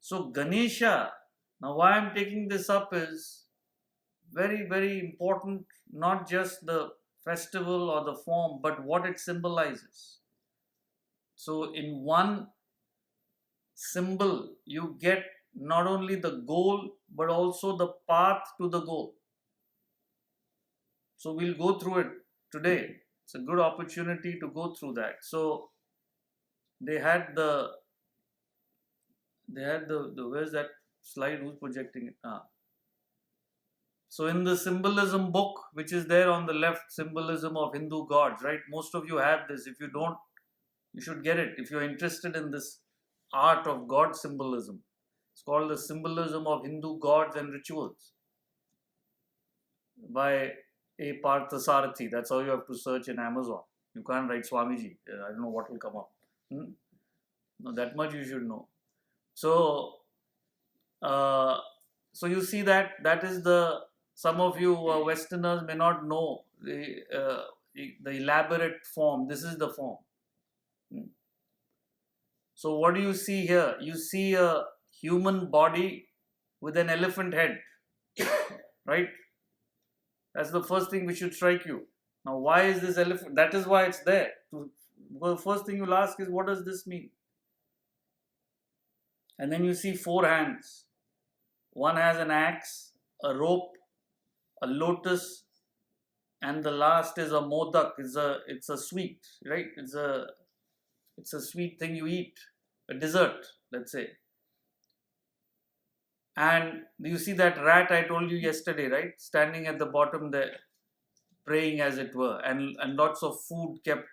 So Ganesha, now why I'm taking this up is very, very important, not just the festival or the form, but what it symbolizes. So in one symbol, you get not only the goal, but also the path to the goal. So we'll go through it today. It's a good opportunity to go through that. So they had the where's that slide? Who's projecting it? So in the symbolism book, which is there on the left, Symbolism of Hindu Gods, right? Most of you have this. If you don't, you should get it. If you're interested in this art of God symbolism, it's called the Symbolism of Hindu Gods and Rituals by A. Parthasarathy. That's how you have to search in Amazon. You can't write Swamiji. I don't know what will come up. No, that much you should know. So, so you see that is the, some of you Westerners may not know the elaborate form. This is the form. So what do you see here? You see a human body with an elephant head, right? That's the first thing which should strike you. Now, why is this elephant? That is why it's there. Well, the first thing you'll ask is, what does this mean? And then you see 4 hands. One has an axe, a rope, a lotus, and the last is a modak. It's a sweet, right? It's a sweet thing you eat, a dessert, let's say. And you see that rat I told you yesterday, right? Standing at the bottom there, praying as it were, and lots of food kept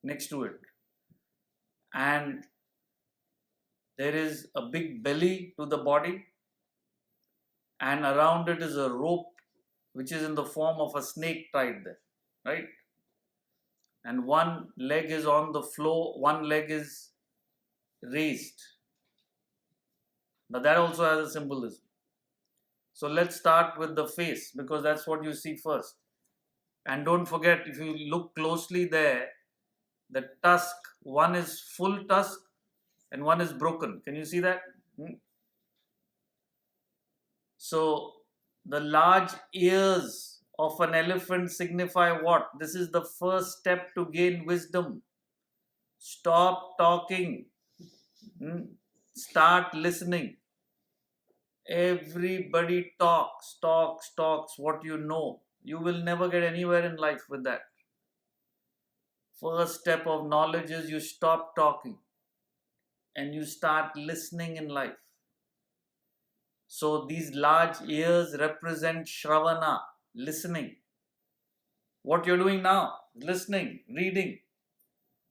next to it. And there is a big belly to the body, and around it is a rope which is in the form of a snake tied there, right? And one leg is on the floor, one leg is raised. Now that also has a symbolism. So let's start with the face, because that's what you see first. And don't forget, if you look closely there, the tusk, one is full tusk and one is broken. Can you see that? So the large ears of an elephant signify what? This is the first step to gain wisdom. Stop talking. Start listening. Everybody talks what you know. You will never get anywhere in life with that. First step of knowledge is you stop talking and you start listening in life. So these large ears represent Shravana, listening. What you're doing now, listening, reading.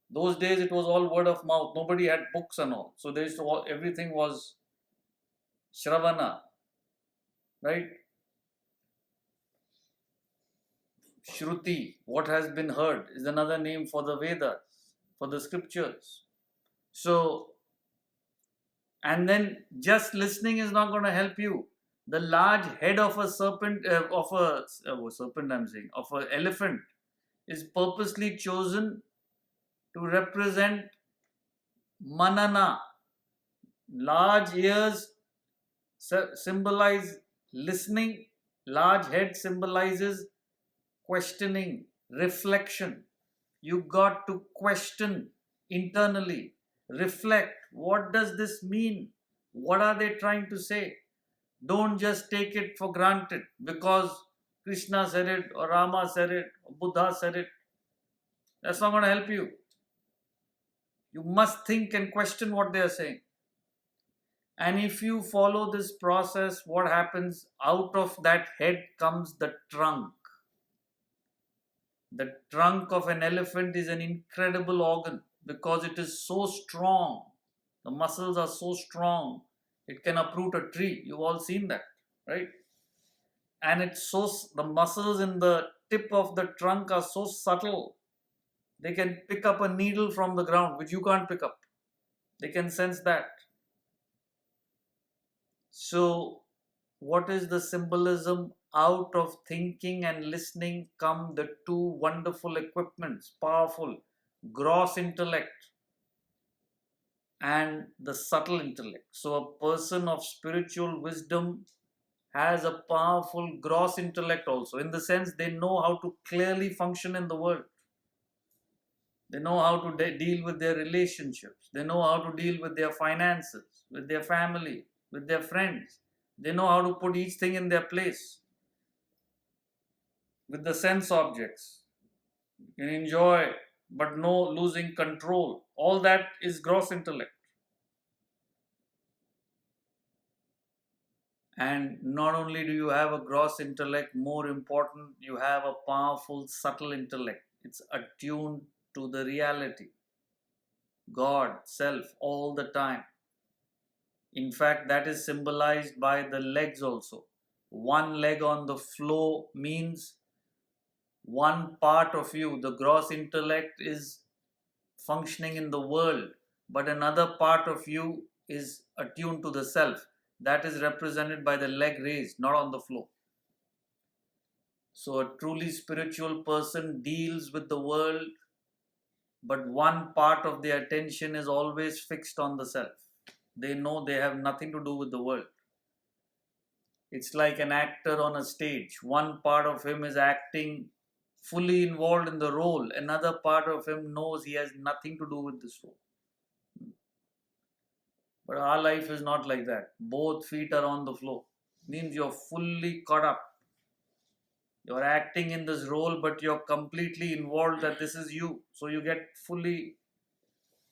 Those days it was all word of mouth. Nobody had books and all. So everything was Shravana, right? Shruti, what has been heard, is another name for the Vedas, for the scriptures. So, and then just listening is not going to help you. The large head of a serpent, of an elephant is purposely chosen to represent manana. Large ears symbolize listening. Large head symbolizes questioning, reflection. You got to question internally, reflect. What does this mean? What are they trying to say? Don't just take it for granted because Krishna said it, or Rama said it, or Buddha said it. That's not going to help you. You must think and question what they are saying. And if you follow this process, what happens? Out of that head comes the trunk. The trunk of an elephant is an incredible organ because it is so strong. The muscles are so strong. It can uproot a tree. You've all seen that, right? And the muscles in the tip of the trunk are so subtle. They can pick up a needle from the ground, which you can't pick up. They can sense that. So, what is the symbolism? Out of thinking and listening come the two wonderful equipments, powerful, gross intellect and the subtle intellect. So a person of spiritual wisdom has a powerful gross intellect also, in the sense they know how to clearly function in the world. They know how to deal with their relationships. They know how to deal with their finances, with their family, with their friends. They know how to put each thing in their place. With the sense objects, you can enjoy, but no losing control. All that is gross intellect. And not only do you have a gross intellect, more important, you have a powerful subtle intellect. It's attuned to the reality, God, self, all the time. In fact, that is symbolized by the legs also. One leg on the floor means one part of you, the gross intellect, is functioning in the world, but another part of you is attuned to the self. That is represented by the leg raised, not on the floor. So a truly spiritual person deals with the world, but one part of their attention is always fixed on the self. They know they have nothing to do with the world. It's like an actor on a stage. One part of him is acting, fully involved in the role. Another part of him knows he has nothing to do with this role. But our life is not like that. Both feet are on the floor. Means you're fully caught up. You're acting in this role, but you're completely involved that this is you. So you get fully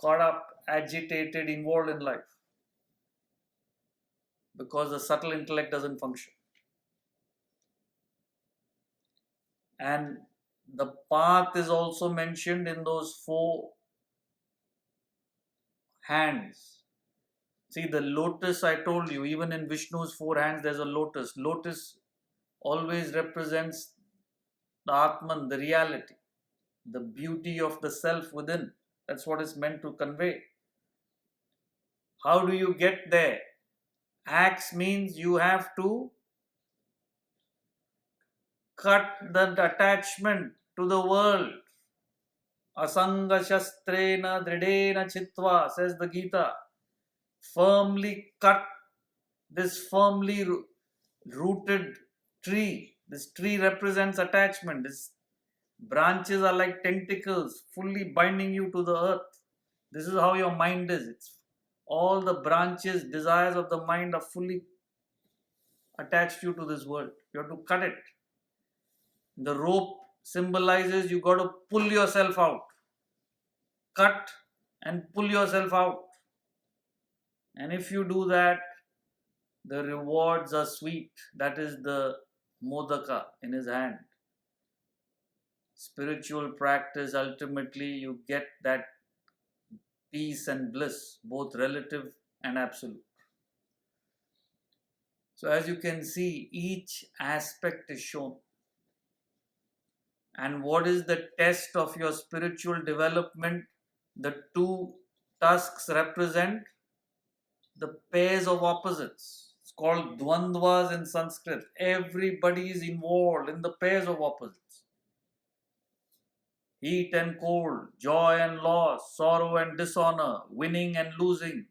caught up, agitated, involved in life. Because the subtle intellect doesn't function. And the path is also mentioned in those 4 hands. See, the lotus, I told you, even in Vishnu's 4 hands, there's a lotus. Lotus always represents the Atman, the reality, the beauty of the self within. That's what it's meant to convey. How do you get there? Axe means you have to cut the attachment to the world. Asanga shastrena dridena chitva, says the Gita. Firmly cut this firmly rooted tree. This tree represents attachment. Its branches are like tentacles, fully binding you to the earth. This is how your mind is. It's all the branches, desires of the mind are fully attached you to this world. You have to cut it. The rope symbolizes you got to pull yourself out. Cut and pull yourself out. And if you do that, the rewards are sweet. That is the modaka in his hand. Spiritual practice, ultimately you get that peace and bliss, both relative and absolute. So as you can see, each aspect is shown. And what is the test of your spiritual development? The 2 tusks represent the pairs of opposites. It's called dvandvas in Sanskrit. Everybody is involved in the pairs of opposites. Heat and cold, joy and loss, sorrow and dishonor, winning and losing,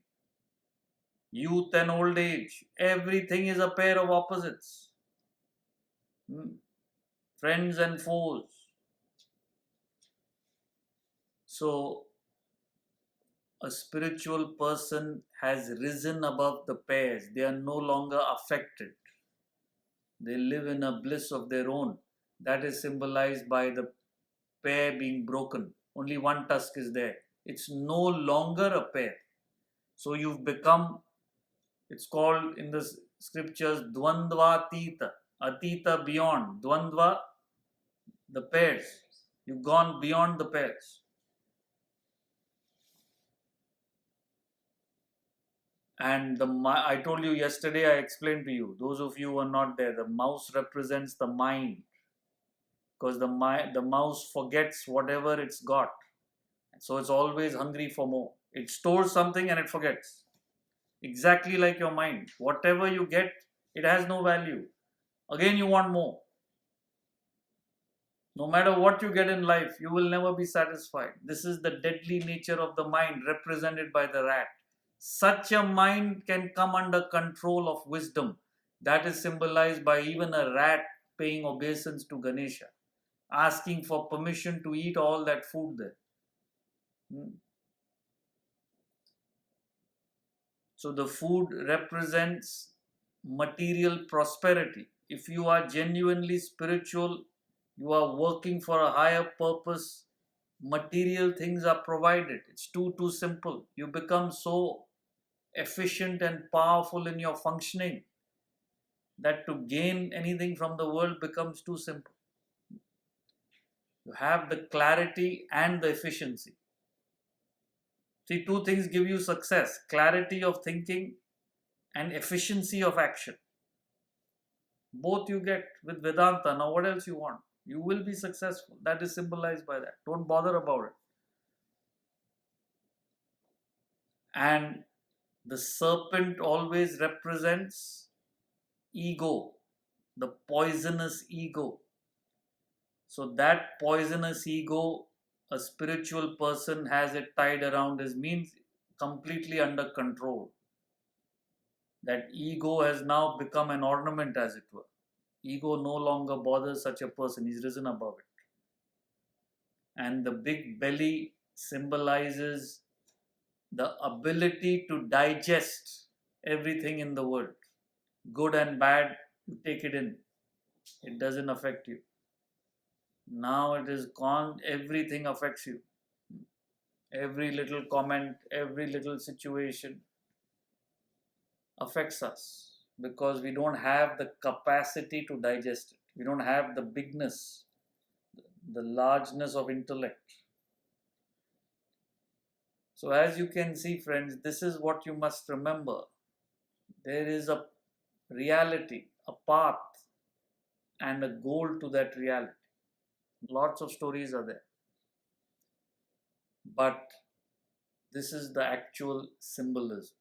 youth and old age. Everything is a pair of opposites. Friends and foes. So, a spiritual person has risen above the pairs. They are no longer affected. They live in a bliss of their own. That is symbolized by the pair being broken. Only one tusk is there. It's no longer a pair. So you've become, it's called in the scriptures, dvandva atita. Atita, beyond. Dvandva, the pairs. You've gone beyond the pairs. And I told you yesterday, I explained to you, those of you who are not there, the mouse represents the mind. Because the mouse forgets whatever it's got. So it's always hungry for more. It stores something and it forgets. Exactly like your mind. Whatever you get, it has no value. Again, you want more. No matter what you get in life, you will never be satisfied. This is the deadly nature of the mind represented by the rat. Such a mind can come under control of wisdom. That is symbolized by even a rat paying obeisance to Ganesha, asking for permission to eat all that food there. So the food represents material prosperity. If you are genuinely spiritual, you are working for a higher purpose, material things are provided. It's too simple. You become so efficient and powerful in your functioning that to gain anything from the world becomes too simple. You have the clarity and the efficiency. See, two things give you success: clarity of thinking and efficiency of action. Both you get with Vedanta. Now, what else you want? You will be successful. That is symbolized by that. Don't bother about it. And the serpent always represents ego, the poisonous ego. So that poisonous ego, a spiritual person has it tied around his means completely under control. That ego has now become an ornament, as it were. Ego no longer bothers such a person. He's risen above it. And the big belly symbolizes the ability to digest everything in the world. Good and bad, you take it in. It doesn't affect you. Now it is gone, everything affects you. Every little comment, every little situation affects us because we don't have the capacity to digest it. We don't have the bigness, the largeness of intellect. So as you can see, friends, this is what you must remember. There is a reality, a path, and a goal to that reality. Lots of stories are there. But this is the actual symbolism.